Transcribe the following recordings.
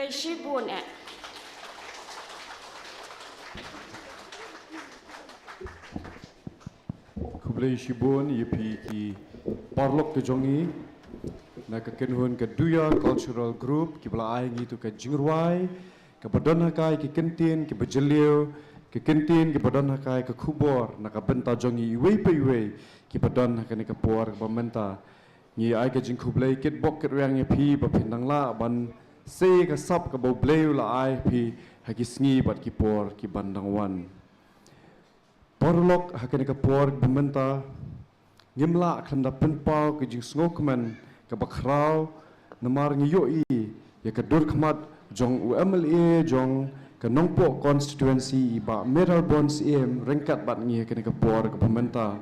kublai shibun Kublai shibun yepi ki parlok ke jongi na ka kenhun ke duya cultural group ki bala ai ngi tu ka jingruai ka badon hakai ki kentin ki bajeliu ki kentin ki badon hakai ka khubor na ka benta jongi iwei pe iwei ki badon hakai ka por ka bamenta ngi ai ka jing kublai kit bok kit yang yepi ba pindang la ban se ka sap ka bo bleu la ai pi hagi sngi bat ki por ki bandang wan Porlok hakan ka por bementa ngimla khanda penpau ke jing snokman ka bakrau namar ngiyoi ya ka dur khmat jong UMLA jong ka nongpo constituency iba Meral Bonds em rengkat bat ngi hakan ka por ka bementa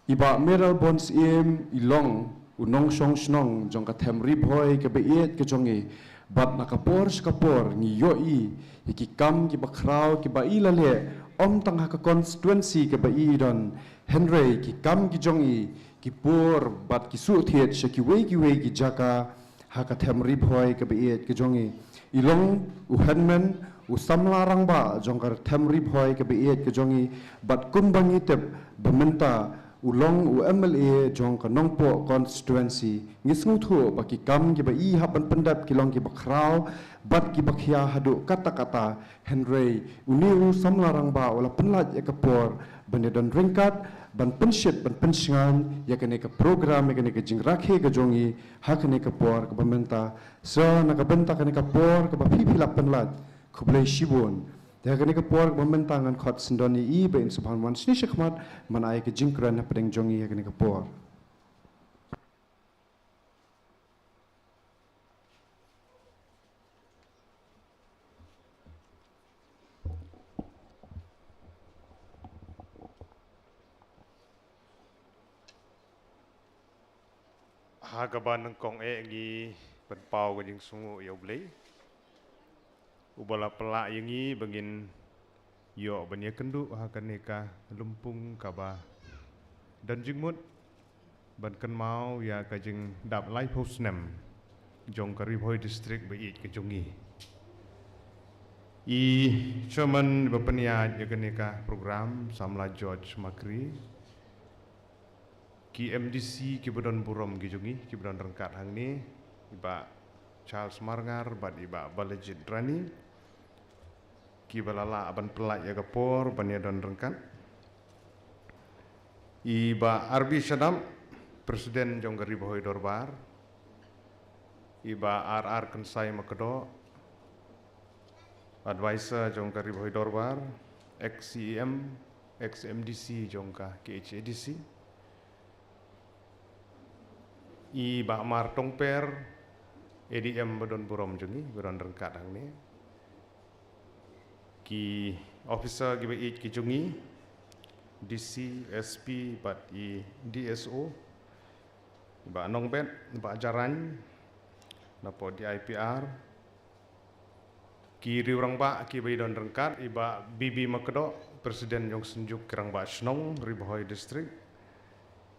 iba Meral Bonds em ilong unong song snong jong ka them ribhoi ka beit ka jongi bat nakapor skapor ngiyoi iki kam ki bakrau ki ba ilale Om tangha ka constituency ke bai don Henry ki kam ki jongi ki pur bat ki su thiet she ki wei ki jaka ha ka them rib hoi ke bai ki jongi ilong u henmen u samlarang ba jong ka them rib hoi ke bai ki jongi bat kumbangi tep bementa ulong u MLA jong ka nongpo constituency ngisngu thu ba ki kam ki bai haban pendap ki long ki bakrau bat ki bakhia hadu kata-kata Henry uniu samlarang ba wala penlat ya kapor benedon ringkat ban pensyet ban pensingan ya kene ka program ya kene ka jingrakhe ka jongi ha kene ka por ka bamenta so na ka benta kene ka por ka phipila penlat khublai shibun ya kene ka por ka bamenta ngan khot sindoni I be in subhan wan sni shkhmat manai ka jingkran na pedeng jongi ya kene ka por Hagaban ng kong ngi penpau ke jing sungu ya blei ubala pelak yengi bengin yo benya kendu hakaneka lumpung kaba dan jingmut ban kan mau ya ka jing dap lai hosnem jong kari hoi district be ke jongi I chairman bapenia ya kaneka program samla George Makri ki MDC ki Bedon Burom ki jungi ki Bedon Rengkat hang ni iba Charles Marngar bat iba Balejit Drani ki balala aban pelak ya kapor ban ya Don Rengkat iba Arbi Syadam Presiden jong gari Bohoi Dorbar iba RR Kensai Makedo Advisor jong gari Bohoi Dorbar ex-CEM ex-MDC jong ka KHADC I Bak Mar Tongper ADM Bedon Burom jungi Bedon Rengkat hang ni ki officer ki bai ki jungi DC SP bat I DSO ba Nongbet ba Jaran napo di IPR ki riurang ba ki bai Don Rengkat iba BB Makedo Presiden Jong Senjuk Kerang Ba Snong Ribohoi District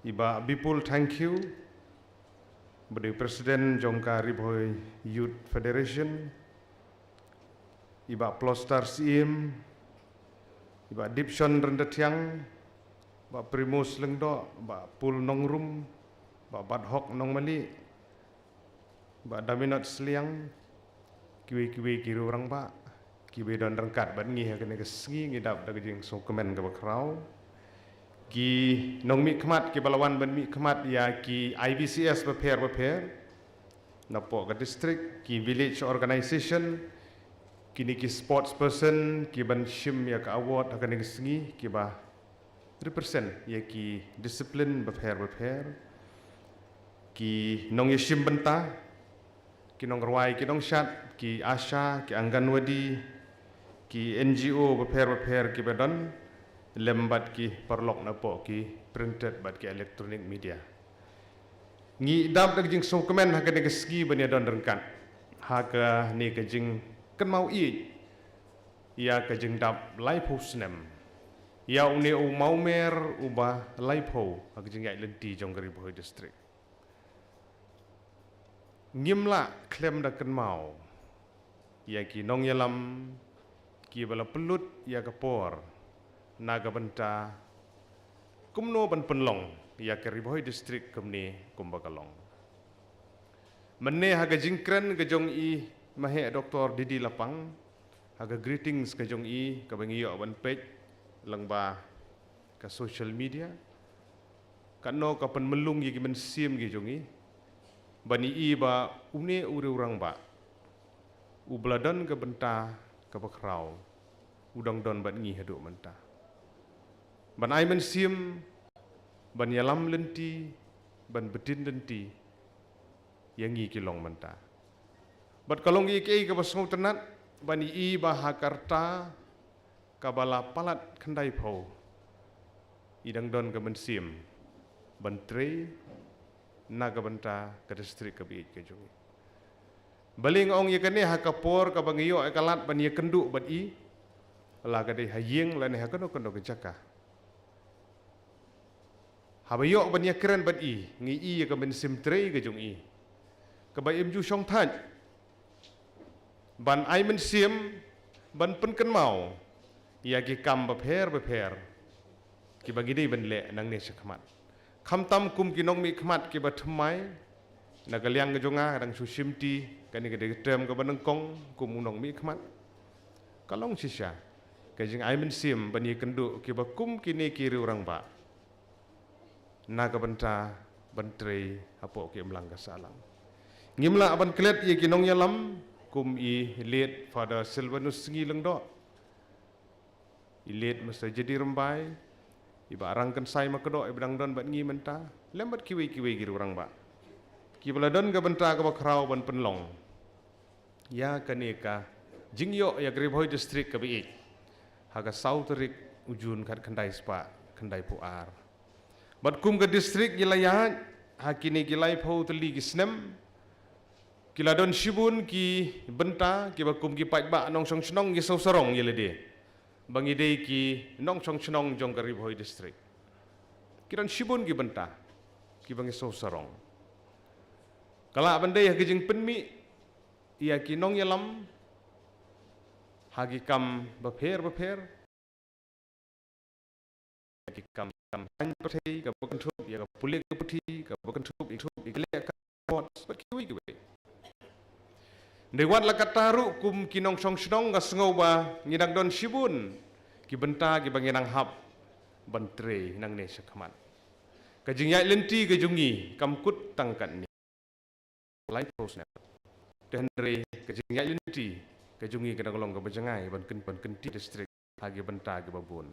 iba Bipul thank you Beri Presiden Jongka Ribohoi Youth Federation Iba Plostar Sim Iba Dipson Rendetiang Ba Primus Lengdo Ba Pul Nongrum Ba Badhok Nong Mali Ba Daminot Seliang Kiwi kiru orang ba Kiwi Don Rengkat Ba Ngi Hakene Kesengi Ngidap Daga Jing Sokemen Ke Bakrau ki nong mi khmat ki balawan ban mi khmat ya ki IBCS beper napo ka district ki village organization kini ki sports person ki ban shim ya ka award akan sengi ki ba represent ya ki discipline beper ki nong yeshim benta ki nong rawai ki nong shat ki asha ki angganwadi ki NGO beper ki badan lembat ki perlok napo ki printed bat ki electronic media ngi dap dak jing so kemen ha ka de ski bania Don Rengkat ha ka ni ka jing kan mau I ya ka jing dap live hosnem ya uni u mau mer uba live ho ha ka jing ya lenti jong gari Bohoi district ngimla klem dak kan mau ia ki nong yalam ki bala pelut ia kapor naga benta kumno ban penlong ia ke Ribhoi distrik kumni kumbakalong menne haga jingkren gejong i mahe Dr. Didi Lapang haga greetings gejong i kabangiyo ban page langba ka social media kanno kapan melung gi men sim gi jongi bani i ba une ure urang ba ubladan ke benta ke bakrau udang don ban ngi hadu menta ban ai men sim ban yalam lenti ban betin lenti yang ngi kilong menta bat kalong gi ke ke basong tenat bani i ba Hakarta kabala palat khandai phau idang don ke men sim Bantri naga benta ke distrik Kebiit ke jongi baling ong ye kene hakapor ka bangiyo ekalat ban ye kenduk ban i la ka de hayeng la ne hakano kono ke jaka habayo ban ye keren ban i ngi i ye ka ben simtre ke jongi ka ba im ju song than ban ai men sim ban pen ken mau ya ki kam ba pher ki bagi dei ban le nang ne sakmat kham tam kum ki nong mi khmat ki ba thmai nagaliang ke jonga kadang susimti kani ke tem ke baneng kong kum nong mi khmat kalong sisa ke jing ai men sim bani kendu ki ba kum kini kiri orang ba naga benta bentri apo ki mlang ka salang ngimla aban klet ye ki nong yalam kum i lead Father Silvanus ngi leng do i lead mesti jadi rembai iba arangkan sai makedo ibadang don bat ngi menta lembat kiwi giri orang ba kibala don ga benta ka bakrau ban penlong ya kaneka jingyo ya Ribhoi distrik Kebiit haga sauterik ujun kat khandai spa khandai puar bat kum ke distrik gilayan hakini gilai phau teli gisnem kiladon shibun ki benta ki bakum ki pat ba nong song snong gi sorong yelede bangi dei ki nong song snong jong ke Ribhoi distrik kiran shibun ki benta ki bangi sorong kala bandai hagi jing penmi ia ki nong yalam hagi kam bapher hagi kam han pathei ka bakan thup ya ka pulik ka puthi ka bakan thup ikle ka pot pat kiwi kiwi Dewan lakataru kum kinong song snong ga sngau ba ngidang don shibun ki benta ki banginang hap bantre nang ne sakhaman ka jingyai lenti ke jungi kamkut tangkan ni lai prosna denre ke jingyai lenti ke jungi ke nagolong ke bajangai ban kenti distrik hagi benta ke babun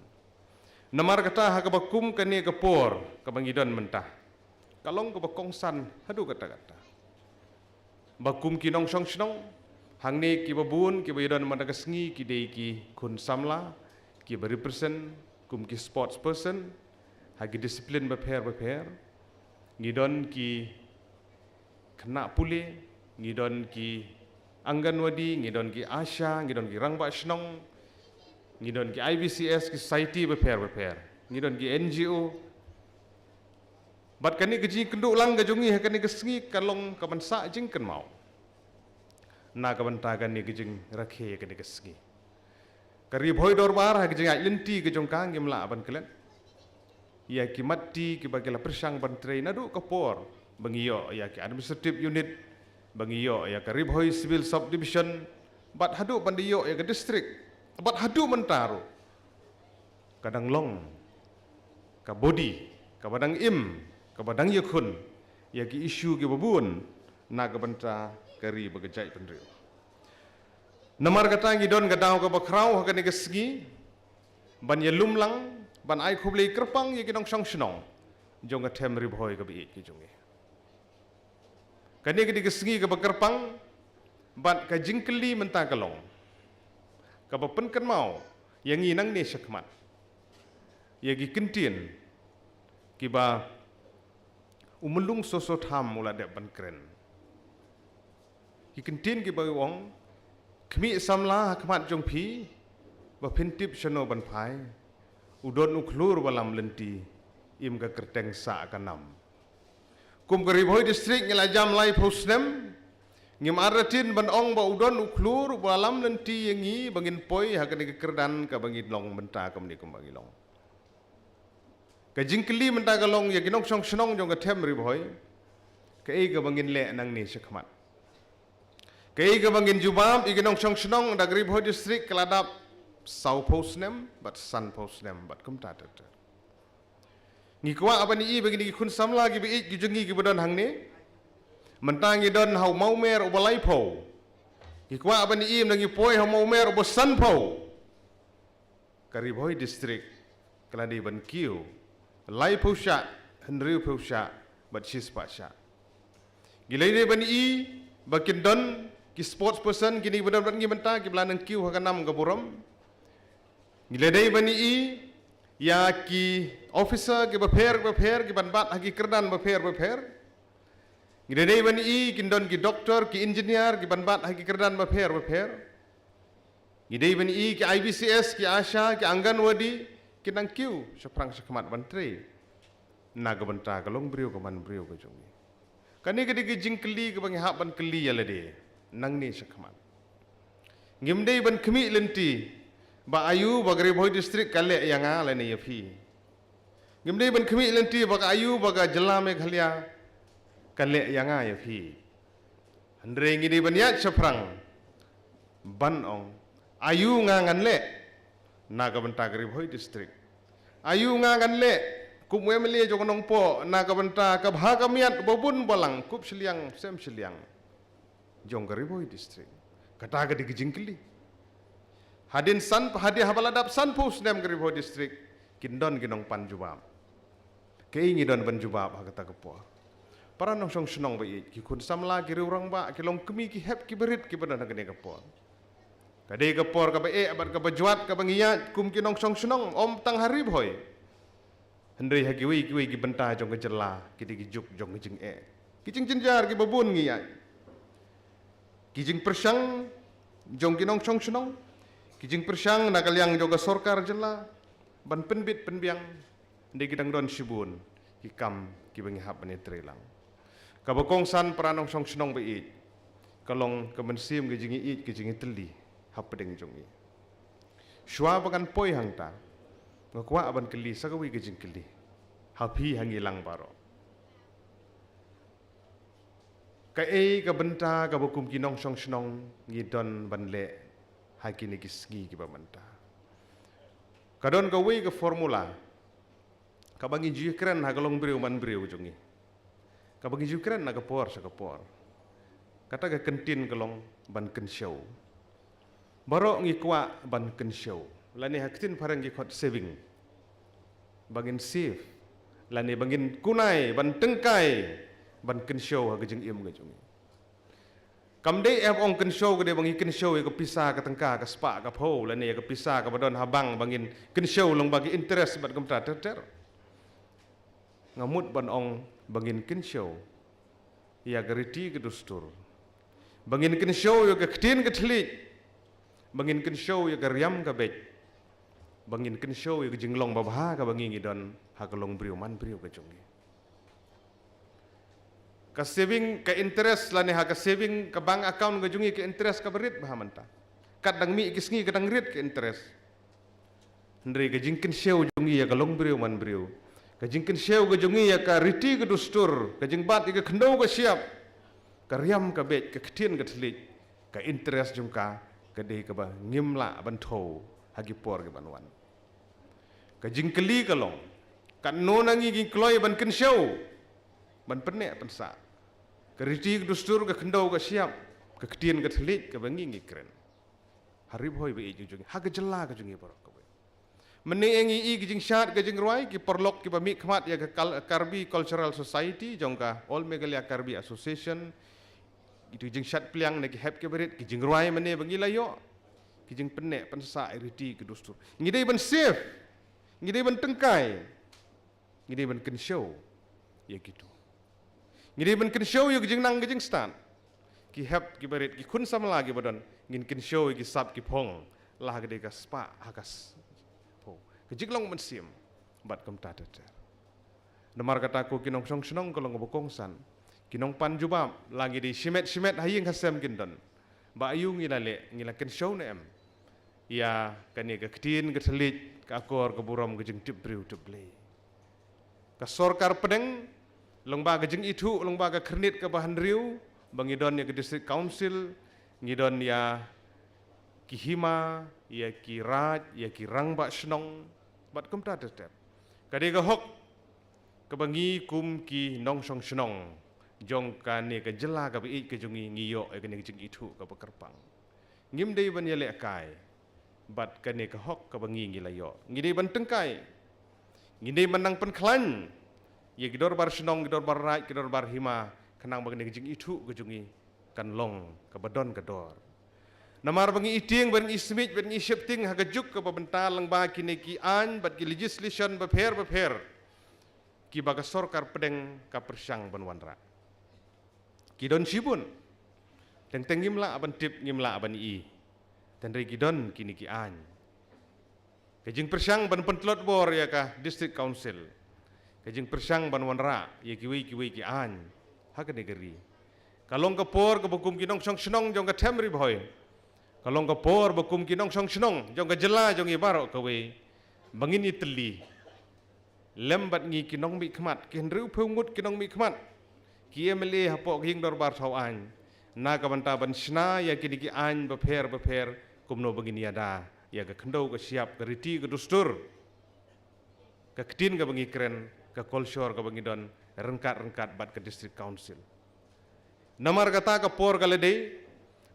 namar kata ha ka bakum ke ne ke por ke bangidon mentah kalong ke bakongsan hadu kata bakum ki nong song snong hang ne ki babun ki bayadon madagasngi ki dei ki kun samla ki represent kum ki sports person hagi disiplin bapher ngidon ki kena pule ngidon ki angganwadi ngidon ki asha ngidon ki rangba snong ngidon ki IBCS ki society bapher ngidon ki NGO bat kani keji kenduk lang gajungi kani kesngi kalong kaman sa jing kan mau na kaman ta kani kejing rakhe kani kesngi kari Ribhoi dorbar ha kejing lenti kejong kang ngimla aban kelen ya ki mati ki bagela persang bantrei nadu kapor bangiyo ya ki administrative unit bangiyo ya ka Ribhoi civil subdivision bat hadu bandiyo ya ke distrik bat hadu mentaru kadang long ka body ka badang im kabadang yakun ya ki isu ki babun na ka benta kari bagajai pendrio namar kata ngidon gadau ka bakrau ha kani kesgi ban ye lumlang ban ai khoblei kerpang ye ki dong song snong jong ka them Ribhoi ka bi ki jonge kani ki kesgi ka bakerpang ban ka jingkeli menta kalong ka bapen kan mau yang nginang ne sakmat ye ki kentien ki ba umelung sosot ham mula dek ban keren ikentin ki bagi wong kmi samla khmat jong phi ba phintip shano ban phai udon ukhlur balam lenti im ka kerteng sa kanam kum ka Ribhoi distrik ngela jam lai phosnem Ngim aratin ban ong ba udon uklur balam nanti yangi bangin poi hakan ke kerdan ka bangin long menta ka meni kumbangi long. Ka jingkeli menta ka long ya ginong song snong jong ka them ri boy. Ka ei ka bangin le nang ni sekmat. Ka ei ka bangin jubam iginong song snong da grib ho district keladap sau posnem bat san posnem bat kum ta ta. Ngi kwa apa ni i bangin ki kun samla ki bi ki jungi ki bodon hang ni. Mentangi don hau mau mer o balai po. Ikwa apa ni im nangi poi hau mau mer o san po. Kariboi district keladi ban kiu. Lai po sya, henriu po sya, bat sis pa sya. Gilai ni ban i bakin don ki sports person kini benar benar ngi menta ki belanang kiu hakanam ka buram. Gilai ni ban i ya ki officer ki baper ki ban bat hagi kerdan baper. Ngidai bani i kindon ki doktor ki engineer ki banbat haki kerdan baper. Ngidai bani i ki IBCS ki ASHA ki Anganwadi ki nang kiu seprang sekmat bantri. Naga banta kalong brio ka man brio ka jongi. Kani kadi ki jingkeli ka bangi hak ban keli ala de nang ni sekmat. Ngimdai ban kemi lenti ba ayu ba Garibhoi district kale yang ala ni yafi. Ngimdai ban kemi lenti ba ayu ba ga jelame khalia kale yang ya fi andre ngi di banyat seprang ban ong ayu ngangan le naga benta Garibhoi district ayu ngangan le kup wemeli jogonong po naga benta ka bhagamiat bobun balang kup seliang sem seliang jong Garibhoi district kata ga di jingkeli hadin san hadi habaladap san pos nem Garibhoi district kindon ginong panjubab keingi don panjubab ha kata kepo para nong song senong bayi ki kun samla ki orang ba ki long kemi ki hep ki berit ki badan kene kapor kade kapor ka bae abat ka bajuat ka bangiat kum ki nong song senong om tang hari boy hendai ha ki wi ki benta jong ke jela ki di juk jong jing ki jing jinjar ki babun ngiat ki jing persang jong ki nong song senong ki jing persang nakaliang jong ka sorkar jela ban penbit penbiang ndai ki dang don sibun ki kam ki bangi hap bani trelang kabokong san peranong song senong be kalong kemensim ke jingi teli hapedeng jongi shwa bagan poi hangta ngakwa aban keli sagawi ke jing keli hapi hangilang baro ka ka benta ka bokum kinong song senong ngidon banle hakini kisgi ki bamenta kadon ka wi ke formula ka bangi ji keren ha kalong breu man breu jongi kabagi jukran na kapor sa kapor kata ka kentin kalong ban kenshow baro ngi kwa ban kenshow lani haktin parang gi khot saving bangin save lani bangin kunai ban tengkai ban kenshow ha gejeng im gejung kamde ong kenshow gede bangi kenshow ka pisah ka tengka ka spa ka pho lani ka pisah ka badon habang bangin kenshow long bagi interest bat kamta ter ngamut ban ong bangin kenshow ya gariti ke dustur bangin kenshow ya ketin ke telit bangin kenshow ya garyam ka bet bangin kenshow ya jinglong babha ka bangin idon ha kalong briu man briu ka jongi ka saving ka interest lani ha ka saving ka bank account ka jongi ka interest ka berit bah manta kadang mi kisngi kadang rit ka interest ndre ka jing kenshow jongi ya kalong briu man briu kajing kenshow ka jongi ya ka riti ka dustur kajing bat ka khendau ka siap ka riam ka bet ka ktin ka thlit ka interest jungka ka de ka ba ngimla ban tho hagi por ka banwan kajing keli ka long kan no nangi gi kloi ban kenshow ban penne pensa ka riti ka dustur ka khendau ka siap ka ktin ka thlit ka bangi ngi kren harib hoi be jungi ha ka jella ka jungi por menengi i kijing syat kijing ruai ki perlok ki pamik khmat ya Karbi Cultural Society jongka All Meghalaya Karbi Association itu jing syat pliang ne ki hep ki berit kijing ruai mene bangila yo kijing penek pensa iriti ki dustur ngidai ban safe ngidai ban tengkai ngidai ban kenshow ya gitu ngidai ban kenshow yo kijing nang kijing stand ki hep ki berit ki kun sama lagi badan ngin kenshow ki sap ki phong lah gede ka spa hakas kejiglong mensim bat kam tata ter namar kata ko kinong song senong kalau ngobokong san kinong pan jubab lagi di simet haying hasem kindon ba ayu ngila ken show na em ya kani ka ktin ka selit ka akor ka buram ka jeng tibriu teble ka sorkar pedeng longba ka jeng itu longba ka kernit ka bahan riu bangidon ya ke district council ngidon ya ki hima ya ki raj ya ki rangba snong bat kum ta tetep kade ka hok ka bangi kum ki nong song snong jong ka ne ka jela ka bi ka jungi ngiyo e ka ne jing itu ka bakerpang ngim dei ban ya le kai bat ka ne ka hok ka bangi ngilayo ngidei ban tengkai ngidei menang pen klan ye gidor bar snong gidor bar raj gidor bar hima kenang bang ne jing itu ka jungi kan long ka badon ka dor namar bangi iting ban ismit ban isepting hagajuk ka babentar lang ba kini ki an bat ki legislation beper ki baga sorkar pedeng ka persyang ban wanra ki don sibun teng ngimla aban tip ngimla aban i tendri ki don kini ki an kejing persyang ban pentlot bor ya ka district council kejing persyang ban wanra ya kiwi ki an hak negeri kalong ka por ka bukum kinong song snong jong ka temri boy kalong ka por bakum kinong song snong jong ka jela jong ibaro ka we bangin itli lembat ngi kinong mi khmat kin riu phungut kinong mi khmat ki emle hapo hing dor bar thau an na ka banta ban sna ya kini ki an beper kumno bangin yada ya ka khndo ka siap ka riti ka dustur ka ktin ka bangi kren ka kolshor ka bangi don rengkat bat ka district council namar kata ka por ka ledei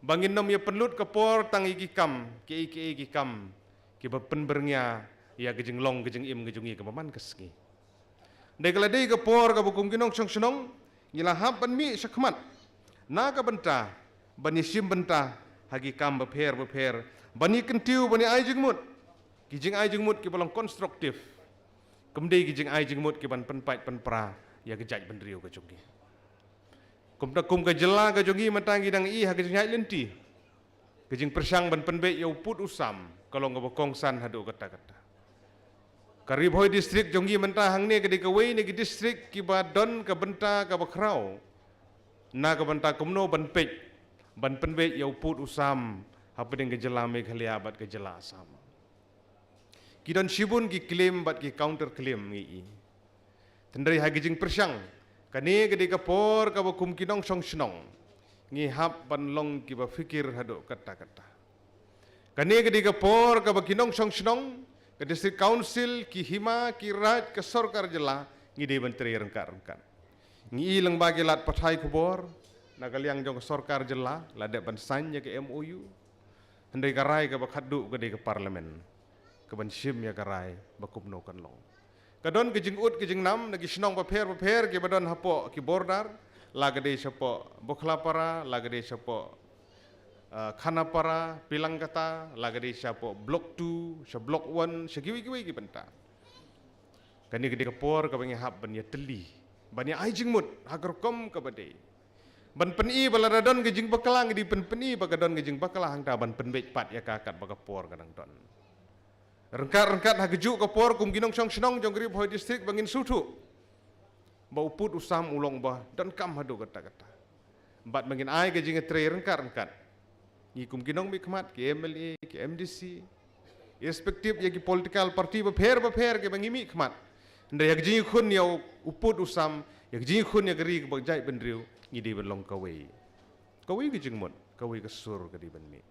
bangin nom ya penlut ke por tang iki kam ki kam ki bapen bernya ya gejeng long gejeng im gejungi ke maman keski dei kala dei ke por ka bukum kinong song snong ngila hap ban mi sakmat na ka benta bani sim benta hagi kam beper bani kentiu bani ai jengmut gejeng ai jengmut ki balong konstruktif kemdei gejeng ai jengmut ki ban penpait penpra ya gejaj benriu ke jungi kumta kum ka jela ka jongi matangi dang i ha ka jeng lenti ka jeng persyang ban penbe yau put usam kalau ngabo kongsan hadu kata karib hoi distrik jongi menta hang ne ka de ka wei ne ki distrik ki badon ka benta ka bakrau na ka benta kumno ban pek ban penbe yau put usam ha pedeng ka jela me khalia bat ka jela asam ki don shibun ki claim bat ki counter claim ngi tendri ha ka jeng persyang kani gede ka por ka bakum kinong song snong ngi hap ban long ki ba fikir hado kata kani gede ka por ka bakinong song snong ka district council ki hima ki raj ka sorkar jela ngi de menteri rengkat ngi ilang bagi lat pathai kubor nagaliang jong sorkar jela lade ban sanya ke MOU handai karai ka bakhaddu gede ka parlemen ka ban sim ya karai bakum no kan long kadon ke jing ut ke jing nam nagi snong beper ke badon hapo ki bordar lagade sapo bokhlapara lagade sapo khanapara pilangkata lagade sapo blok 2 sa blok 1 segiwi ki benta kani gede ke por ka bangi hab ban ya teli ban ya ai jing mut hagar kom ka bade ban peni balaradon ke jing bakalang di peni bagadon ke jing bakalang ta ban penbet pat ya kakat bagapor kadang don rengkat hagejuk ke por kum ginong song snong jong grip hoi distrik bangin sutu bau put usam ulong bah dan kam hadu kata bat bangin ai ke jinge tre rengkat ni kum ginong mi khmat ke MLA ke MDC respektif ya ki political party beper ke bangi mi khmat ndai ya jinge khun ya uput usam ya jinge khun ya geri ke bajai bendriu ni di belong kawai ke jingmot kawai ke sur ke di ben mi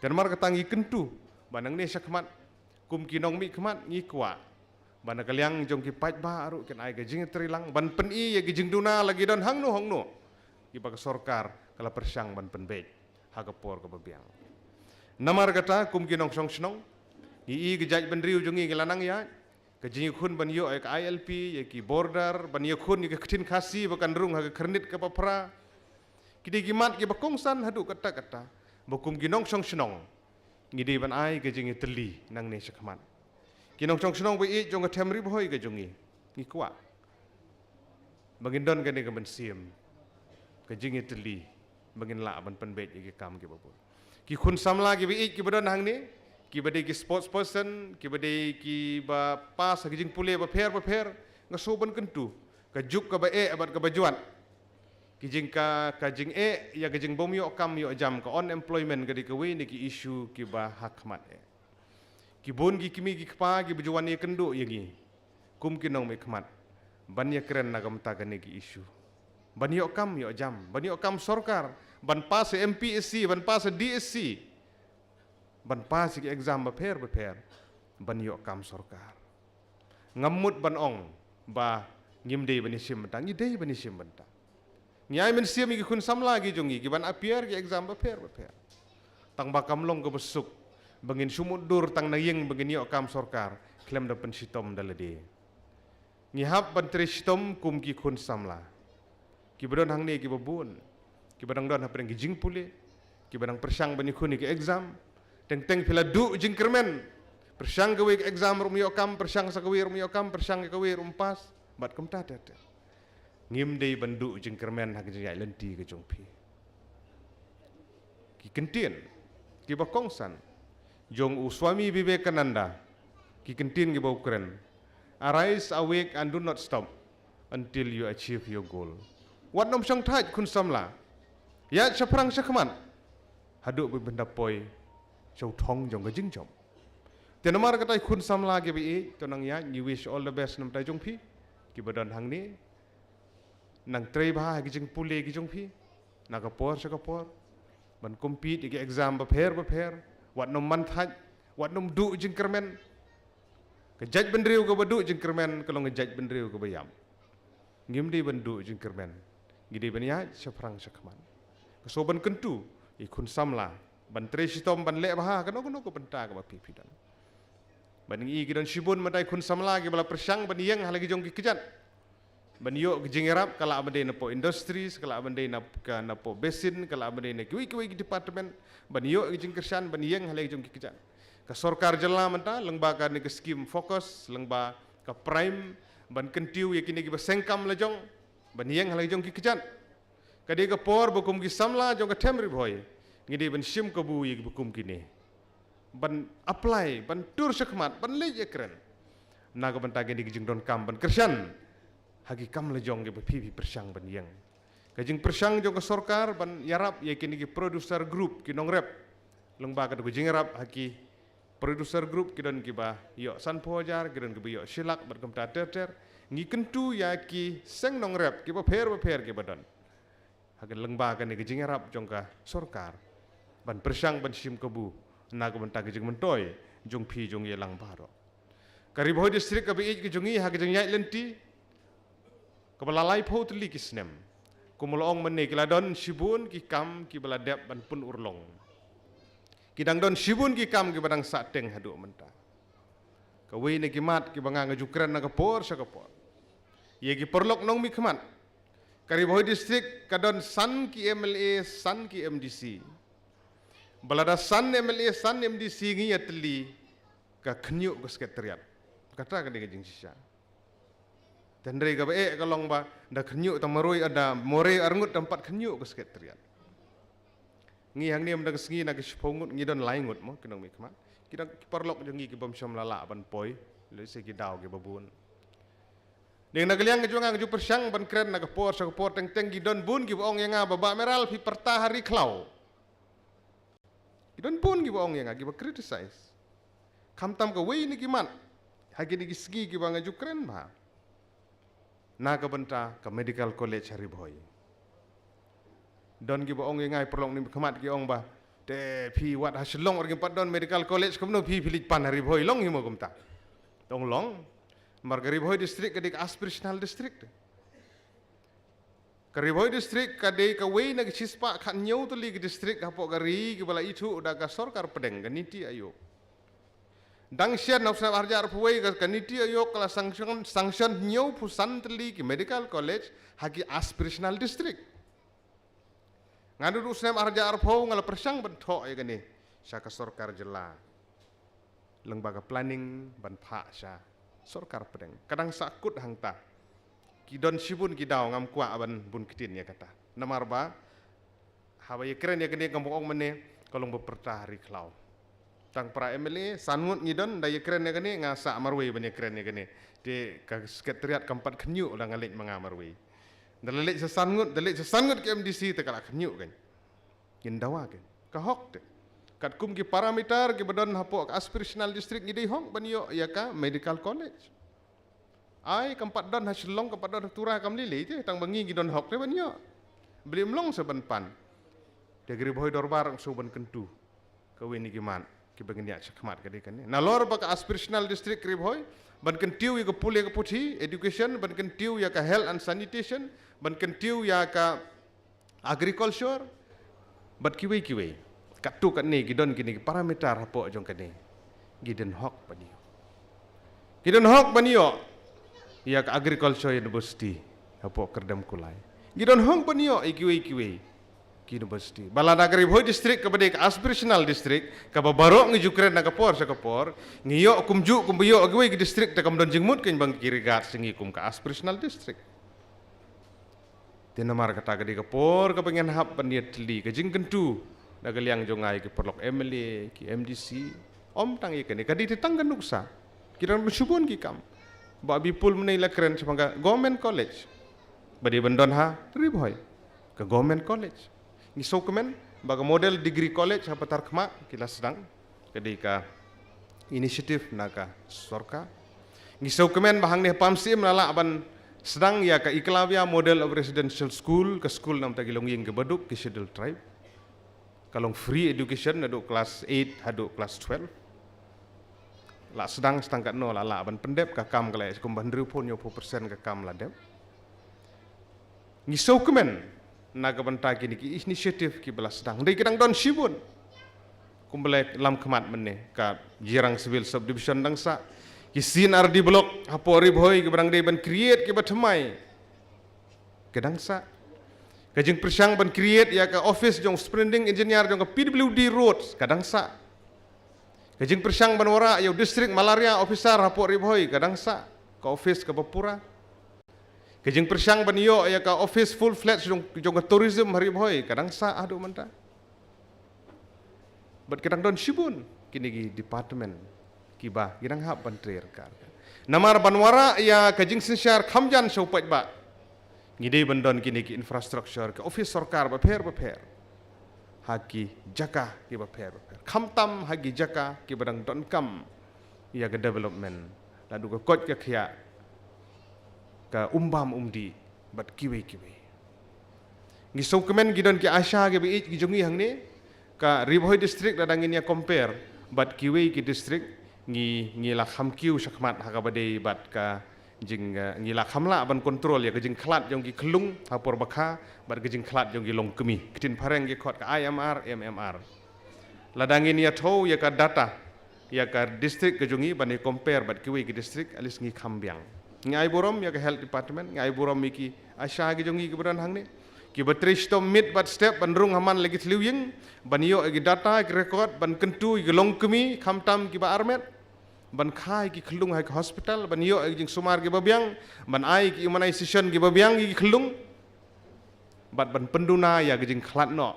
dan mar katangi kentu banang ne sakmat kum kinong mi khmat ngi kwa bana kaliang jong ki pait ba aru ken ai ga jing trilang ban pen i ya gi jing duna lagi don hang no ki bag sorkar kala persyang ban pen be ha ka por ka babiang namar kata kum kinong song snong i gejaj ban riu jongi gelanang ya ka jing khun ban yo ai ka ILP ya ki border ban yo khun ni ka ktin khasi bakan rung ha ka kernit ka papra ki di gimat ki bakongsan hadu kata bakum kinong song snong ngidi ban ai ke jingi teli nang ne sakmat kinong song snong be i jong ka temri boy ke jongi ngi kwa bangin don ke ne ka ban sim ke jingi teli bangin la ban pen be ki kam ke babu ki khun samla ki be i ki badon hang ne ki bade ki sports person ki bade ki ba pas ki jing pule ba pher ngaso ban kentu ka juk ka ba e abat ka bajuan Kijing kajing ya kijing bom yo kam yo jam ka unemployment gadi ka we ni ki issue ki ba hakmat ki bon gi kimi gi kpa gi bujuan ye kendo yegi kum ki nong me khmat ban ye keren nagam ta gani ki issue ban yo kam yo jam ban yo kam sarkar ban pas MPSC ban pas DSC ban pas ki exam ba pher ban yo kam sarkar ngamut ban ong ba ngimde bani sim ta ngi dei bani sim banta nyai men sim gi kun samla gi jongi gi ban apier gi exam ba pher tang ba kamlong ko besuk bangin sumudur tang nayeng bangin yo kam sarkar klem da pen sitom dalade ngihap ban tre sitom kum ki kun samla ki badon hang ne ki babun ki badang don hapeng gi jing pule ki badang persang bani kun ki exam teng pila du jing kermen persang gawe ki exam rum yo kam persang sa gawe rum yo kam persang gawe rum pas bat kum ta ngim dei bandu jing kermen hak jing lenti ke jongpi ki kentien ki bakongsan jong u swami Vivekananda ki kentien ki baukren arise awake and do not stop until you achieve your goal wat nom sang thaj kun samla ya chaprang sakman hadu benda poi chau thong jong ga jing jom tenamar katai kun samla ge bi tonang ya you wish all the best nam tai jongpi ki badon hang ni nang trei bah gi jing pule gi jong phi nakapor sakapor ban compete gi exam ba pher wat nom man thaj wat nom du jing kermen ke jaj bendriu ko badu jing kermen kalau ngejaj bendriu ko bayam ngim di bendu jing kermen gide bania saprang sakman so ban kentu ikun samla ban trei sitom ban le bah kano ko benta ka pi dan ban ngi gi don sibun madai kun samla gi bala persang ban yeng halagi jong gi kejat ban yo jingerap kala abade na po industries kala abade na po basin kala abade na kiwi department ban yo jing kersan ban yeng halai jong kijan ka sarkar jela menta lengba ka ni ke scheme fokus lengba ka prime ban kentiu ye kini ki basengkam la jong ban yeng halai jong kijan ka de ka por bukum ki samla jong ka temri boy ngide ban sim ka bu ye bukum kini ban apply ban tur sakmat ban le ye keren naga ban tagi ni jing don kam ban kersan hagi kam lejong ke pipi persang ban yang kajing persang jong ke sarkar ban yarap ye kini ki producer group ki nong rep lengba ka ko jing rap haki producer group ki don ki ba yo san pojar ki don ki yo silak ban kam ta ter ngi kentu ya ki seng nong rep ki ba pher ki badon hagi lengba ka ni ki jing rap jong ka sarkar ban persang ban sim kebu naga ban ta jing mentoy jong pi jong ye lang baro kariboy district ka bi ki jongi hagi jing yai lenti kebalalai pau teli kisnem kumulong mene kiladon sibun ki kam ki baladep ban pun urlong kidang don sibun ki kam ki badang sateng hadu menta kawe ne ki mat ki banga ngajukran na kapor sa kapor ye ki perlok nong mi khamat kariboy district kadon san ki MLA san ki MDC balada san MLA san MDC ngi atli ka khnyu ko sekretariat kata ka ding sisa tendrei ka bae kalong ba da khnyu tamaroi ada more arngut tempat khnyu ke sekretariat ngi hang ni mda ngi na ke spongut ngi don laingut mo kinong mi khamat kita perlok jongi ki bom som lala ban poi le se ki daw ke babun ding nagaliang ke jonga ju persang ban kren na ke por sa por teng gi don bun gi ong yang ba meral pi perta hari klau gi don bun gi ong yang gi ba criticize kam tam ka wei ni ki man hagi ni gi gi ba ngaju kren ba naga benta ke medical college hari boy don gi boong ngai perlong ni khamat gi ong ba te phi wat haslong or gi padon medical college kumno phi philik pan hari boy long himo kumta tong long margari boy district ke aspirational district kari boy district kade ka wei na cispa khan nyau to li district hapo gari gi bala itu udah ka sarkar pedeng ganiti ayo dang sian nafsa harjar puai ka kaniti ayo kala sanction nyau pusan teli ki medical college hagi aspirational district ngadu usnem harjar pau ngala persang bentok ya gani saka sarkar jela lembaga planning ban pha sya sarkar pedeng kadang sakut hangta kidon sibun kidaw ngam kwa ban bun kitin ya kata namar ba hawa ye keren ya gani kampung mene kalong beperta hari klau tang pra MLA sanmut ngidon daya keren ya gani ngasa marwe bani keren ya gani de ka sekretariat kampat khnyu ulang alik mangamarwe Dalelik sesangut ke MDC tekala kenyuk kan. Gindawa kan. Kahok te. Kat kum ki parameter ki badon hapo aspirational district ngidei hong banyo ya ka medical college. Ai kampat don hasilong kampat don tura kam lili te tang bangi gidon hok te banyo. Beli mlong saban pan. Dia giri boy dorbar suban kentu. Kawin ni giman ki bagnya sakmat kadi kan. Na lor ba ka aspirational district kri boy ban kentiu ya ka pule ka puthi education ban kentiu ya ka health and sanitation ban kentiu ya ka agriculture bat kiwi katu kat ni gidon kini parameter hapo jong kani gidon hok banio ya ka agriculture university hapo kerdam kulai gidon hok banio kiwi university baladagari boy district kabade ka aspirational district ka babaro ngi jukren na kapor sa kapor ngiyo kumbuyo agwe ki district ta kam don jingmut ken bang kirigat singi kum ka aspirational district tinamar kata gadi kapor ka pengen hap paniat li ka jingkentu nagaliang jongai ki perlok MLA ki MDC om tang ikan kadi titanggan nuksa kiran bersubun ki kam babi pul menai lakren semangga government college badi bandon ha riboy ke government college ni sokemen baga model degree college apa tarkma kila sedang kadi ka inisiatif naga sorka ni sokemen bahang ne pamsim lala aban sedang ya ka iklavia model of residential school ke school nam tagilong ying ke baduk ke schedule tribe kalong free education aduk kelas 8 aduk kelas 12 la sedang setangkat no la aban pendep ka kam kala kumbandru pun 90% ka kam la dep ni sokemen naga banta kini ki inisiatif ki belas sedang dei kedang don sibun kumbelek lam kemat menne ka jirang civil subdivision dangsa ki sinar di blok hapo riboy ki barang dei ban create ki bathmai kedangsa kajing persang ban create ya ka office jong spending engineer jong ka PWD roads kadangsa kajing persang ban wara yo district malaria officer hapo riboy kadangsa ka office ka Bapura kajing persang ban yo ya ka office full fledged jong ka tourism riboy kadangsa adu manta bat kadang don sibun kini gi department kiba girang hap ban trer kar namar ban wara ya kajing sinsyar khamjan sopat ba ngidei bandon kini ki infrastructure ke office sarkar ba pher haki jaka ki ba pher khamtam hagi jaka ki badang don kam ya ke development ladu ka kot ka khia ka umbam umdi bat kiwi ngi sokemen gidon ki asha ke bi ki jongi hangne ka riboy district ladangin ya compare bat kiwi ki district ngi la khamkiu sakmat hakabade bat ka jing ngi la khamla ban kontrol ya ke jing klat jong ki klung hapor bakha bat ke jing klat jong ki long kemi kitin pareng ki khot ka IMR MMR ladangin ya tho ya ka data ya ka district ke jongi ban compare bat kiwi ki district alis ngi khambyang ngai borom ya ke health department ngai borom miki asha ki jongi ki beran hangne ki batristo mit bat step ban rung haman lagi tliwing ban yo ki data ki record ban kentu ki long kemi khamtam ki ba armet ban khai ki khlung hai hospital ban yo jing sumar ki babyang ban ai ki immunization ki babyang ki khlung bat ban penduna ya ki jing khlat no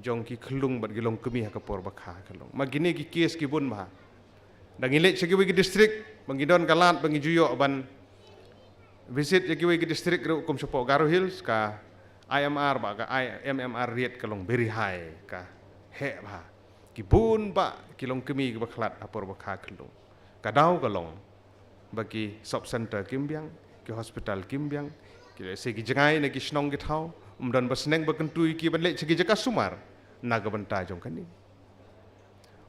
jong ki khlung bat ki long kemi ha kapor bakha khlung magine ki case ki bun ba dangile segi wi ki district bangidon kalat bangi juyo ban visit ya ki wi ki district kum sopo Garo Hills ka IMR ba ka MMR rate kalong very high ka he ba ki bun ba kilong kemi ki bakhlat apor bakha khlung kadau kalong bagi sub center kimbyang ki hospital kimbyang ki segi jangai na ki snong ki thau umdan basneng bakentui ki ban le segi jaka sumar naga banta jong kani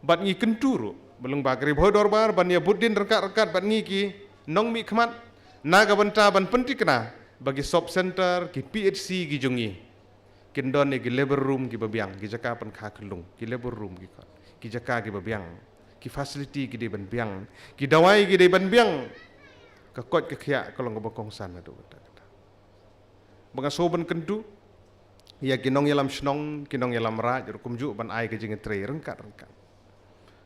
bat ngi kenturu belung bagri boy dorbar ban ya budin rekat bat ngi ki nong mi khmat naga banta ban pentikna bagi sub center ki PHC ki jongi kindon ki labor room ki babyang ki jaka pan kha khlung ki labor room ki jaka ki babyang ki facility ki de ban byang ki dawai ki de ban byang ka kot ka khia kalong ka bokong sana do kata banga soban kentu ya kinong yalam snong kinong yalam raj kumju ban ai ka jing tre rengkat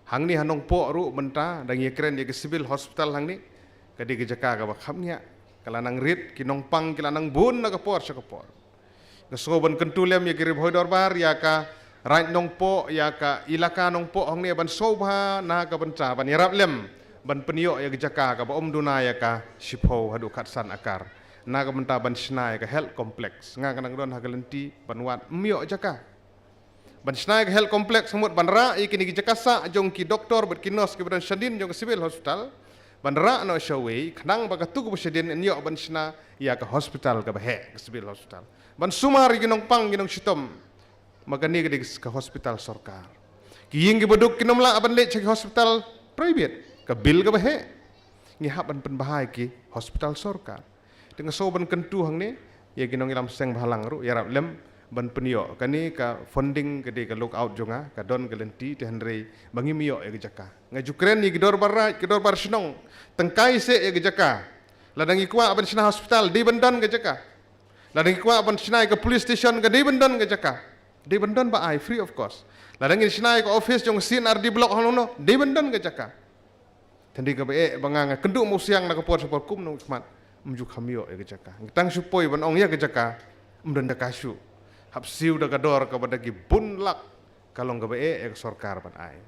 hang ni hanong po ru benta dang ye kren ye civil hospital hang ni ka de ki jaka ka bakham nya kalanang rit kinong pang kilanang bun na kapor sa kapor soban kentu lem ye kirib hoy dorbar ya ka right nong po ya ka ilaka nong po hong ne ban sobha na ka banca ban yarap lem ban penio ya jaka ka ba om duna ya ka shipho hadu khatsan akar naga benta ban snai ka health complex nga kanang don hagalenti banwat miok jaka ban snai ka health complex semut banra ikini ki jakasa jong ki doktor bet kinos ki badan shadin jong civil hospital banra no shawei khnang baga tu ko shadin nyok ban sna ya ka hospital ka bahe civil hospital ban sumar ginong pang ginong sitom magani ka hospital sarkar ki ying ki beduk kinom la ban le ki hospital private ka bil ka bahe ngi haban pen bahai ki hospital sarkar dengan soban kentu hang ni ya ginong ilam seng bahalang ru ya rap lem ban penio kani ka funding kede ka look out jonga ka don ka lenti te handrei bangi mio ya jaka ngajukren ni gidor barat gidor bar snong tengkai se ya jaka ladang ikwa ban sina hospital di bandan ka jaka ladang ikwa ban sina ka police station ka di bandan ka jaka di bandan ba ai free of cost ladang ni sina ka office jong CNRD block halono di bandan ka jaka tandi ka be banganga kenduk mo siang na ka por support kum no smat mju khamio e jaka tang supoi ban ong ya ke jaka mdanda kasu hap siu da gador ka badagi bunlak kalong ga e sarkar ban ai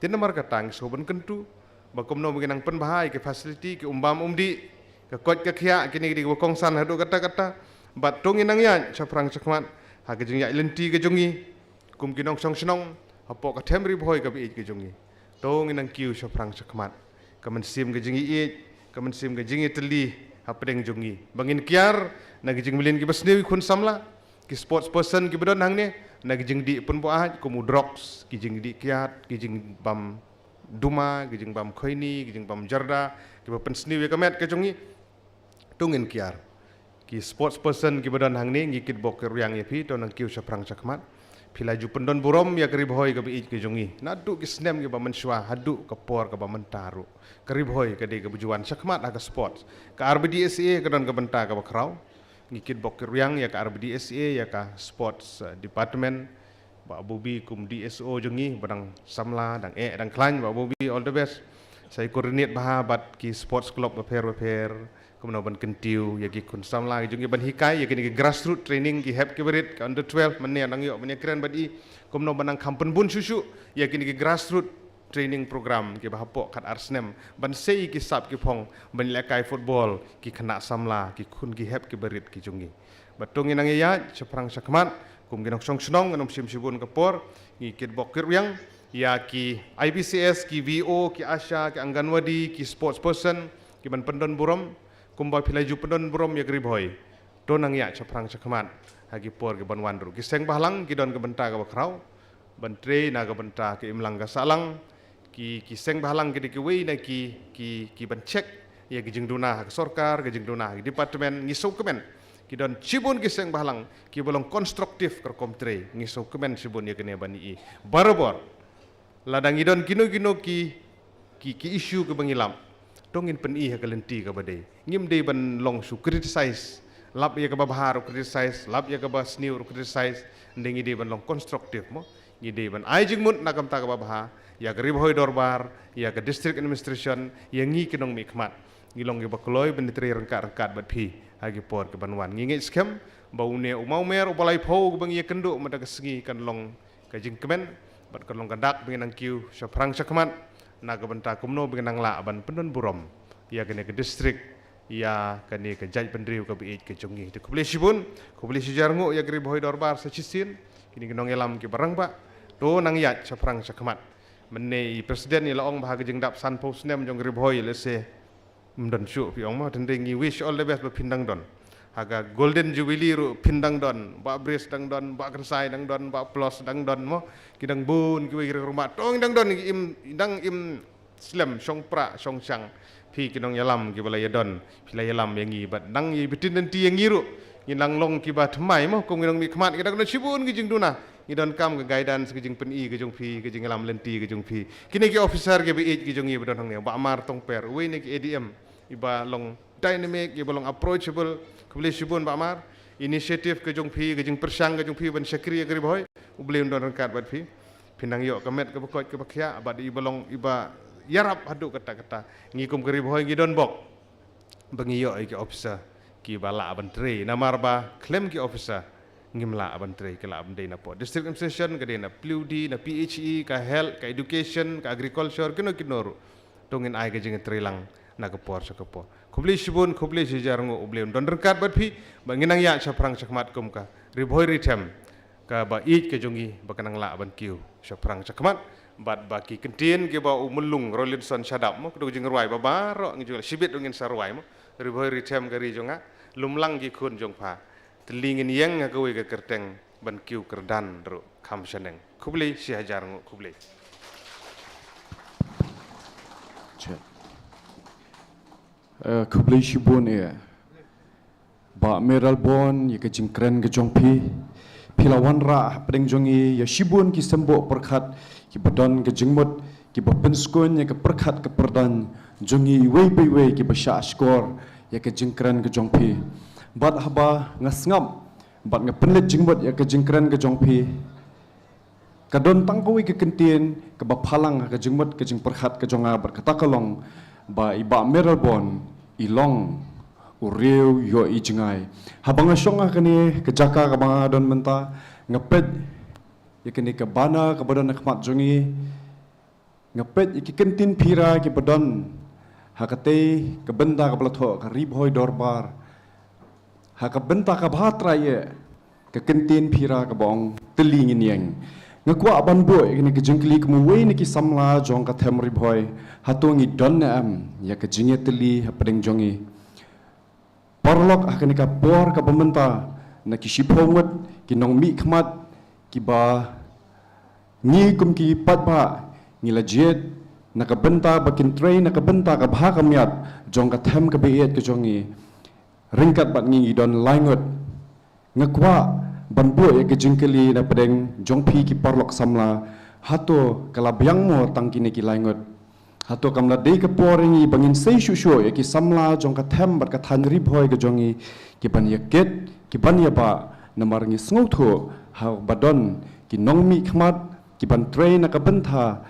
tin nomor ka tang so ban kentu bakom no mengenang pen bahai ke facility ke umbam umdi ke kot ke khia kini di kongsan hadu kata-kata bat tongi nang yan chaprang chakmat ha ke jing ya lenti ke jongi kum kinong song snong hapo ka themri bhoi ka bi ke jongi tongi nang kiu chaprang chakmat kamen sim ke jingi e kamen sim ke jingi teli hapdeng jongi bangin kiar na ke jing milin ki basnewi khun samla ki sports person ki bedon hang ne na ke jing di pun bo aj kumu drops ki jing di kiat ki jing bam duma ki jing bam khoini ki jing bam jarda ki ba pensnewi kamet ke jongi tungin kiar ki sports person ki bedon hang ne ngikit bok yang ye phi to nang kiu saprang chakmat philaju pendon burom ya keri bhoi ka bi ke jongi nadu ki snem ki ba menswa hadu ka por ka ba mentaru keri bhoi ka de ka bujuan chakmat aga sports ka RBDSA ka don ka benta ka ba krau ngikit bok yang ya ka RBDSA ya ka sports department ba bubi kum DSO jongi badang samla dang dang klan ba bubi all the best saya koordinat bahabat ki sports club repair kemudian ban kentiu ya ki kun samla jongi ban hikai ya ki grassroots training ki heb ki berit ka under 12 mane nang yo mane keren badi kemudian ban kampen bun susu ya ki grassroots training program ki bahapok kat arsnem ban sei ki sap ki phong ban lekai football ki khana samla ki kun ki heb ki berit ki jongi batung inang ya chaprang sakmat kum ginok song snong anom sim sibun kapor ngikit bokir yang ya ki IBCS ki VO ki Asha ki Anganwadi ki sports person ki ban pendon burom kumba philaju pendon burom ya gribhoi to nang ya chaprang sakmat hagi por ki ban wandru ki seng bahlang ki don ke benta ka bakrau ban tre na ka benta ki imlang ka salang ki seng bahlang ki wei na ki ban check ya ki jingduna ka sarkar ki jingduna ki department ngisau kemen ki don cibun ki seng bahlang ki bolong konstruktif ker komtre ngisau kemen cibun ya kene bani i barobor ladang idon kino ki isu ke bangilam tongin pen i ha kalenti ka bade ngim de ban long su criticize lap ya ka bahar criticize lap ya ka ba snew criticize ndengi de ban long konstruktif mo ngi de ban ai jingmut nakam ta ka baha ya ka ribhoi dorbar ya ka district administration ya ngi kinong mikmat ngilong ge bakloi ben tri rengkat bat phi hagi por ke banwan ngi skem baune umau mer ubalai pho bang ye kendo mata kesengi kan long ka jingkemen bat kan long kadak benang kiu saprang sakmat naga benta kumno benang la ban pendon burom ya kene ke district ya kene ke jaj pendriu ke bi ke jongi te kubli sibun kubli sijarngu ya gri boy dorbar sacisin kini genong elam ki barang ba to nang ya saprang sakmat menne presiden ni laong bahag jengdap san posnem jong gri boy lese mdon su pi ong ma tendengi wish all the best ba pindang don haga golden jubilee ru pindang don ba bris dang don ba kensai dang don ba plus dang don mo kidang bun ki wi rumah tong dang don im slam song pra song chang phi kinong yalam ki bala yadon pila yalam yangi bat dang yi bitin nanti yang ngiru ngilang long ki ba thmai mo kong ngilang mi khmat ki dang sibun ki jing duna ngidon kam ke guidance ki jing pen i ki jong phi ki jing yalam lenti ki jong phi kini ki officer ki bi ki jong i badon hang ne ba mar tong per we ni ki ADM iba long dynamic iba long approachable kubli sibun ba mar inisiatif ke jong phi ke jing persang ke jong phi ban sakri gri boy ubli don rangkat bat phi pinang yo kamet ke bakot ke bakhya abad iba long iba yarap hadu kata-kata ngikum gri boy ngidon bok bangi yo ki officer ki bala bantre namar ba claim ki officer ngimla bantre ke la abdei na po district administration ke na PUD na PHE ka health ka education ka agriculture kino kinoru tongin ai ke jing trilang na ke por sa ke po Kubli shibun kubli sijar ngo ubliun don rekat bat pi banginang ya shaprang chakmat kum ka riboy ritem ka ba ik ke jongi bakanang la ban kiu shaprang chakmat bat baki kentin ke ba umulung Rolinson shadap mo kudu jingruai ba baro ngijul shibit ngin sarwai mo riboy ritem gari jonga lumlang gi kun jong pa telingin yang ngagawi ke kerteng ban kiu kerdan ro kam shaneng kubli si hajar ngo kubli Kublai shibun ba meral bon ya ke jingkren ke jongpi pilawan ra pedeng jongi ya shibun ki sembo perkhat ki badan ke jingmut ki bapenskun ya ke perkhat ke perdan jongi wei ki basha skor ya ke jingkren ke jongpi bat haba ngasngam bat ngapenlet jingmut ya ke jingkren ke jongpi kadon tangkawi ke kentin ke baphalang ke jingmut ke jing perkhat ke jonga bar katakalong ba iba meralbon ilong uriu yo ijngai habanga shonga kani kejaka kabanga don menta ngepet yakini ke bana ke badan khmat jongi ngepet iki kentin pira ki badan hakate ke benda ke blatho ke ribhoi dorbar haka benta ke bhatra ye ke kentin pira ke bong telingin yang ngakwa aban boy kini ke jengkli ke muwei ni ki samla jong ka them ribhoi hatungi don am ya ke jinge teli pedeng jongi parlok akani ka por ka pementa na ki shipomut ki nong mi khmat ki ba ni kum ki patba ni lajet na ka benta bakin train na ka benta ka bha ka miat jong ka them ka beet ke jongi ringkat bat ngi don laingot ngakwa banbu ya ke jingkeli na pedeng jongpi ki parlok samla hato kalabyang mo tangkini ki laingot hato kamla dei ke poringi bangin sei shusho ya ki samla jong ka them bat ka than ribhoi ke jongi ki ban yaket ki ban ya ba namar ngi sngoutho ha badon ki nongmi khmat ki ban train na ka bentha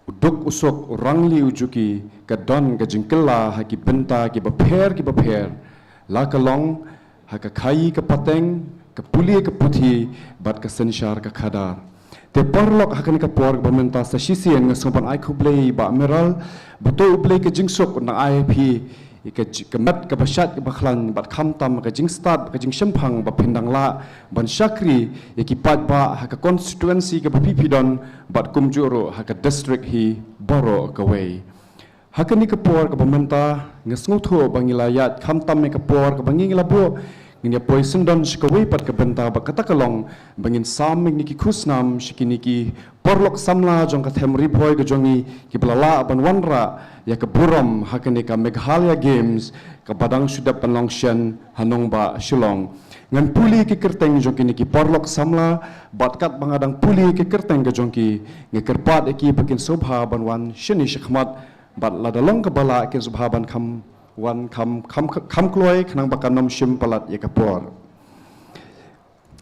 uduk usok rangli ujuki ka don ka jingkela ha ki benta ki bapher la kalong ha ka khai ka pateng ke puli ke puthi bat ke sensyar ke khadar te parlok hakan ke por bamenta sa sisian ngasopan ai khublei ba meral betul ublei ke jingsuk na IP ke mat ke basyat ke bakhlan bat khamtam ke jing start ke jing shempang ba phindang la ban syakri ekipat ba ha ke constituency ke bpipidon bat kumjuro ha ke district hi boro ke wei hakan ni ke por ke bamenta ngasngutho bangilayat khamtam ke por ke bangingila bo ngin poi sendon shikawai pat ke benta ba kata kalong bangin sam niki khusnam shikiniki porlok samla jong ka them ribhoi ke jongi ki blala ban wanra ya ke buram hakani ka Meghalaya Games ka badang sudap panlongshan hanong ba shilong ngan puli ke kerteng jong kiniki porlok samla batkat bangadang puli ke kerteng ke jongki ngekerpat eki bakin sobha ban wan shini shikmat bat ladalong ke bala ke sobha ban kam wan kam kloy khnang bakan nom shim palat ye kapor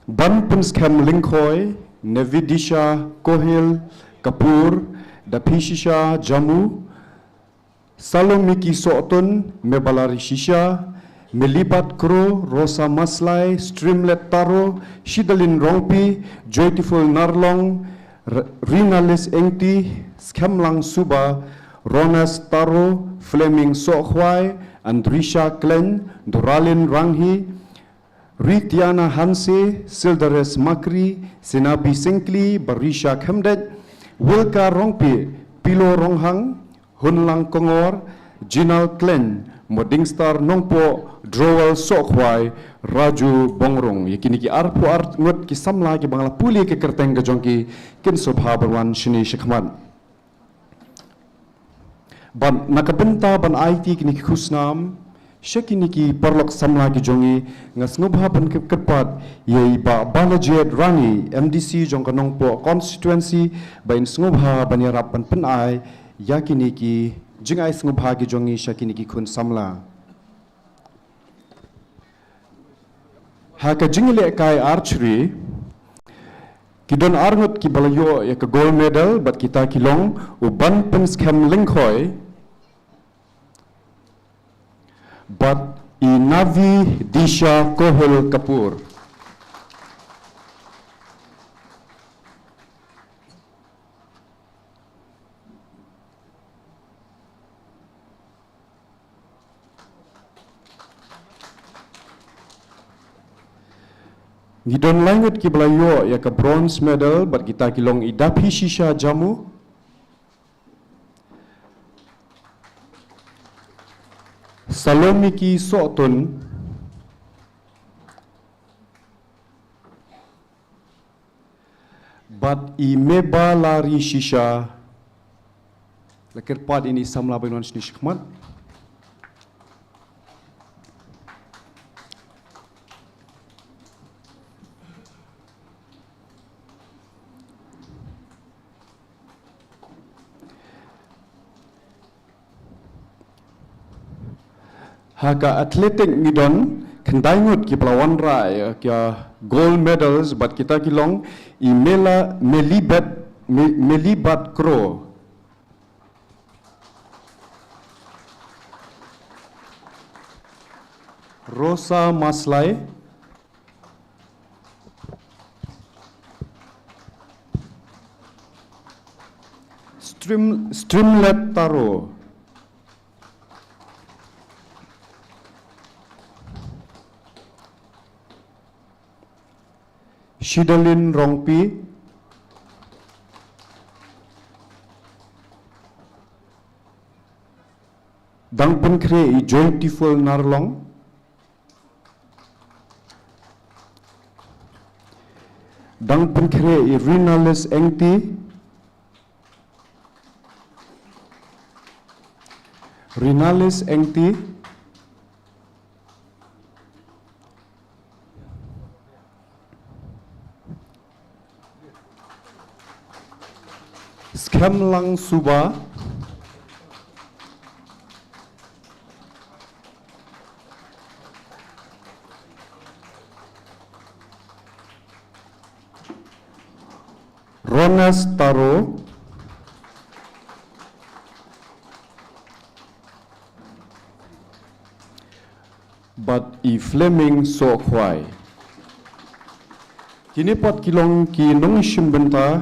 ban pins kam linkoy nevidisha kohil kapur dapishisha jamu salong miki soton mebalari shisha melipat kro rosa maslai streamlet taro shidalin rongpi joyful narlong ringalis engti skamlang suba Ronas Taro, Fleming Sokhwai, Andrisha Klen, Doralin Ranghi, Ritiana Hanse, Sildares Makri, Sinabi Singkli, Barisha Khemdet, Wilka Rongpi, Pilo Ronghang, Hunlang Kongor, Jinal Klen, Modingstar Nongpo, Drowal Sokhwai, Raju Bongrong. Yakiniki arpu art ngut ki samla ki bangla puli ke kerteng ke jongki kin sobha berwan shini shikmat. Ban nakabenta ban IT kini khusnam shakini ki parlok samla ki jongi ngasngobha ban kerpat yei ba balajet rani MDC jong kanong po constituency ba in ngobha ban yarap ban penai yakini ki jingai ngobha ki jongi shakini ki khun samla ha ka jingile kai archery kidon arngot ki balayo ya ka gold medal bat kita kilong uban penskam lingkhoy bat inavi disha kohol kapur Ngidon langut ki belayo ya ke bronze medal bat kita kilong idapi shisha jamu. Salomiki Sotun bat i meba lari shisha lakir pad ini samla benon sini shikmat haka atletik ngidon kendaingut ki pelawan rai kia gold medals bat kita kilong i melibat kro Rosa Maslai Streamlet Taro Shidalin Rongpi Dangpen Kre i Joytiful Narlong Dangpen Kre i Rinales Engti Rinales Engti Skemlang Suba Ronas Taro bat i Fleming Sokwai kini pot kilong ki nong shimbenta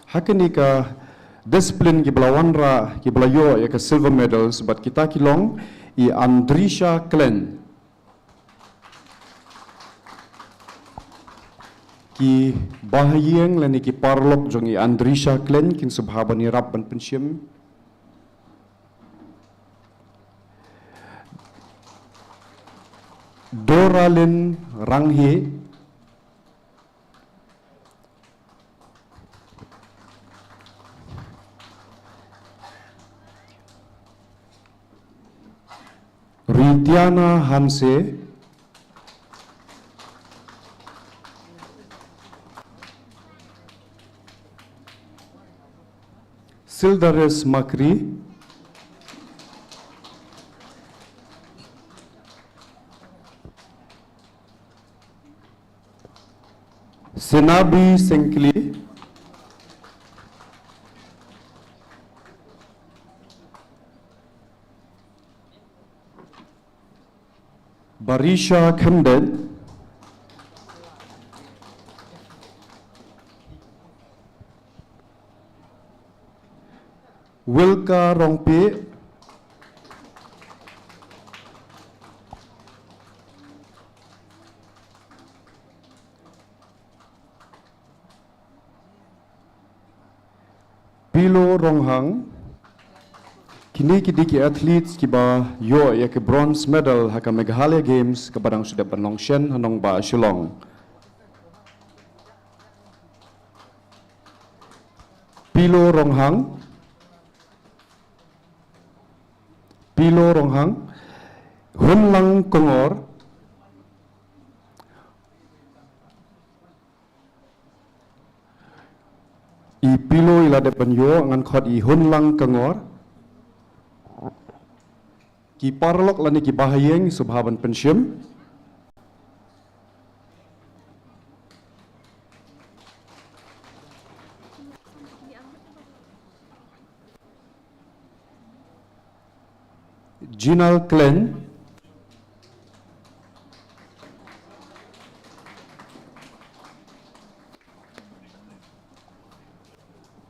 hakini ka disiplin ki belawan ra ki belayo ya ka silver medals bat kita kilong i Andrisha Klen ki bahayeng lani ki parlok jong i Andrisha Klen kin subhabani rap ban pensyem Doralin Ranghe Ritiana Hanse Sildares Makri Senabi Sengkli Barisha Khamden Wilka Rongpe Pilo Ronghang kini ki athletes ki ba yo ya ke bronze medal haka Meghalaya Games ke badang sudah Banongshen hanong ba Shillong Pilo Ronghang Hunlang Kongor i Pilo ila depan yo ngan khot i Hunlang Kongor ki parlok lani ki bahayeng subhaban pensyem Jinal Klen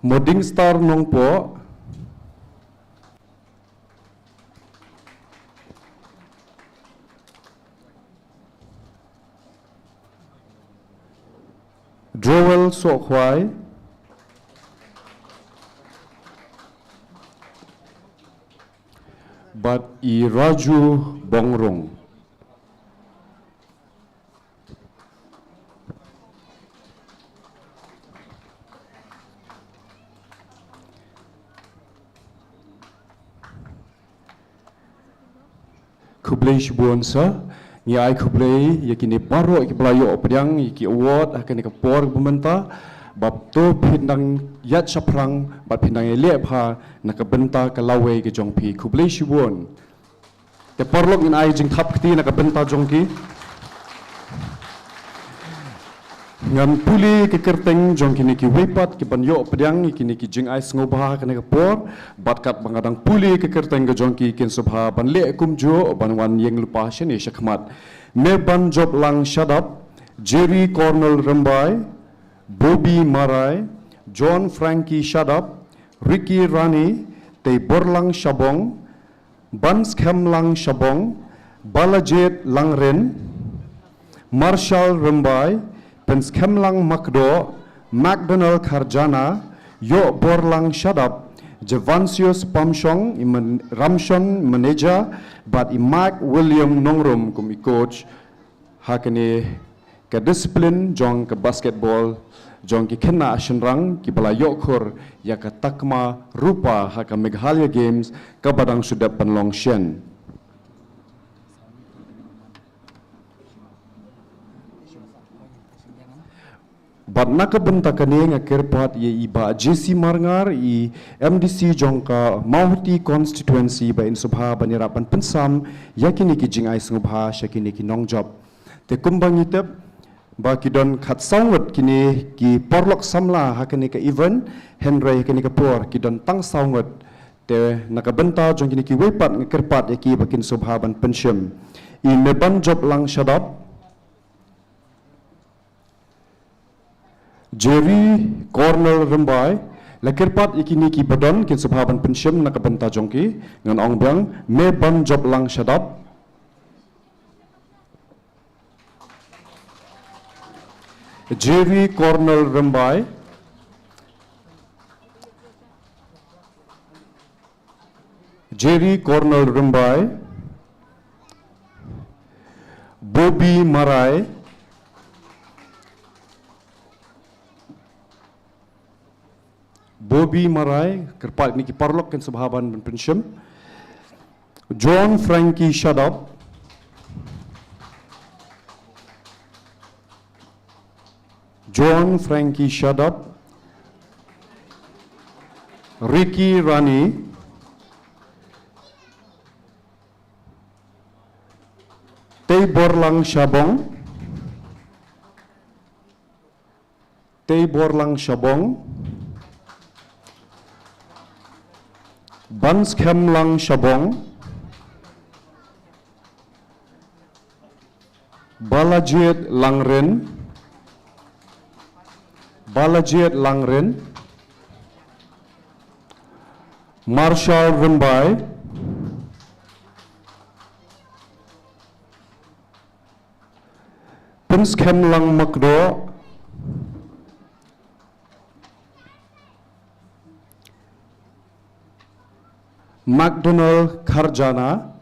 Moding Star Nongpo Sokwai, Bat I Raju Bongrong. Kublai Shibuan sa, ni ai kublai yakini baro ki belayo pedang ki award akan ni kapor pemerintah bab to pindang yat saprang bab pindang ele pha nak benta ka lawe ki jongpi kublai Shibuan. Te porlok ni ai jing thap kti nak benta jongki. Ngan puli ke kerteng jong kini ki wepat ki banyo pedang kini ki jing ai ngobha ka ni kapor bat kat bangadang puli ke kerteng ke jong ki kin subha ban le kumjo ban wan yeng lupa shene shakmat me ban job lang shadap Jerry Cornell Rambai, Bobby Marai, John Frankie Shadap, Ricky Rani, Te Borlang Shabong, Bans Lang Shabong, Balajet Langren, Marshall Rambai, Pens Lang Makdo, McDonald Karjana, Yo Borlang Shadap, Javansius Pamshong, Ramshon Manager, but Mark William Nongrum kumi coach, hakane ke disiplin jong ke basketball jong ki kena asyinrang ki bala yokhur ya ke takma rupa haka Meghalaya Games ke badang sudah penlong shen. Bat nak benta kene ngakirpat ye iba JC Marngar i MDC jongka Mahuti constituency ba in subha banirapan pensam yakini ki jingai sungubha syakini ki nongjob te kumbang itep ba kidon khat saungot kini ki porlok samla hakini ka event Henry kini ka por kidon tang saungot te nakabenta jong kini ki wepat ngakirpat yaki bakin subha ban pensyam i meban job lang shadap Jerry Cornell Rambai lakirpat ikini ki badon kin subhaban pensyam nakabenta jongki ngan ong biang me ban job lang shadap Jerry Cornell Rambai Jerry Cornell Rambai Bobby Marai Bobby Marai kerpat ni ki parlok kan subhaban pensyam John Frankie Shadap John Frankie Shadap Ricky Rani Te Borlang Shabong Te Borlang Shabong Bans Lang Shabong Balajet Langren Balajet Langren Marshall Rambai Pens Lang Makdo McDonald Karjana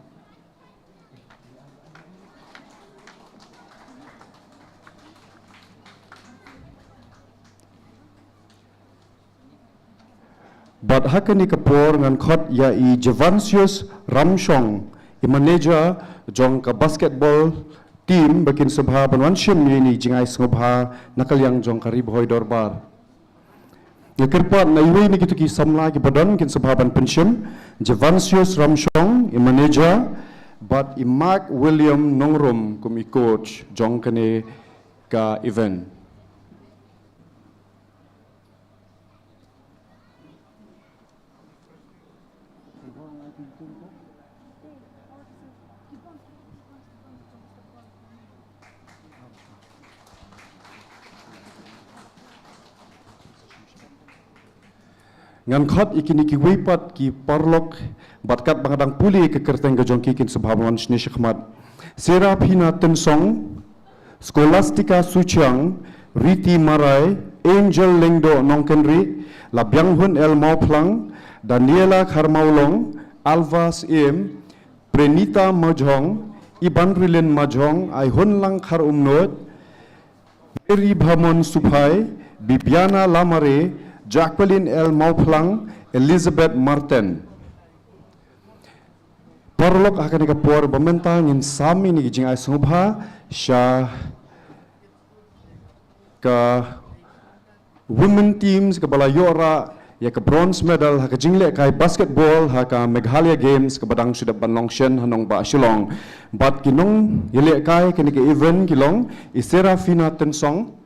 Bat hakani kapor ngan khot ya i Javansius Ramshong i manager jong ka basketball team bakin subha banwan shim ni jingai sngobha nakalyang jong ka ribhoy dorbar Yakirpat na iwi ni gitu ki samla ki badan kin subhaban pensyam Javansius Ramshong i manager but i Mark William Nongrum kumi coach jong kane ka event ngan khot ikini ki wepat ki parlok batkat bangadang puli ke kerteng ke jongki kin subhaban shne shkhmat Serafina Tensong Scholastica Suchang Riti Marai, Angel Lengdo Nongkenri, Labyang Hun El Mauplang, Daniela Karmaulong, Alvas Im, Prenita Majong, Iban Rilin Majong, Ai Hun Lang Kar Umnot, Mary Bhamon Supai, Bibiana Lamare, Jacqueline El Mauplang, Elizabeth Martin. Parlok akan ikapor bamenta ngin sami ni gijing ay sungubha siya ka women teams ka balayora ya ka bronze medal ha ka jingle kay basketball ha ka Meghalaya Games ka badang sudah banlongshen hanong ba Shillong bat kinong yele kay kini ka event kilong isera fina tensong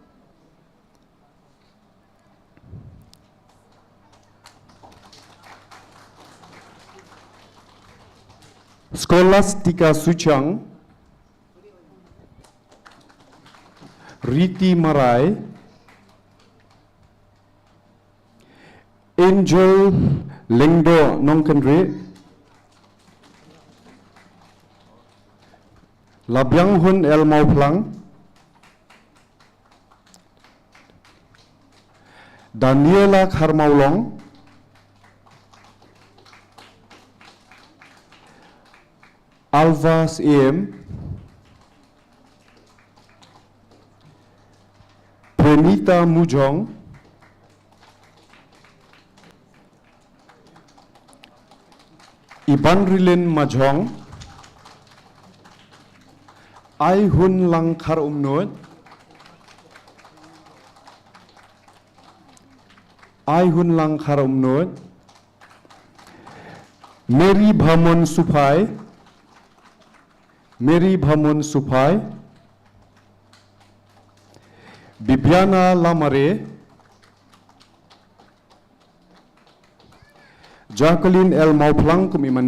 Scholastica Suchang, Riti Marai, Angel Lengdo Nongkenri, Labyang Hun El Mauplang, Daniela Karmaulong, Alvas Im, Prenita Mujong, Iban Rilin Majong, Ai Hun Lang Kar Umnut, Ai Hun Lang Kar Umnut, Mary Bhamon Supai, Mary Bhamon Supai, Bibiana Lamare, Jacqueline El Mauplang Kumiman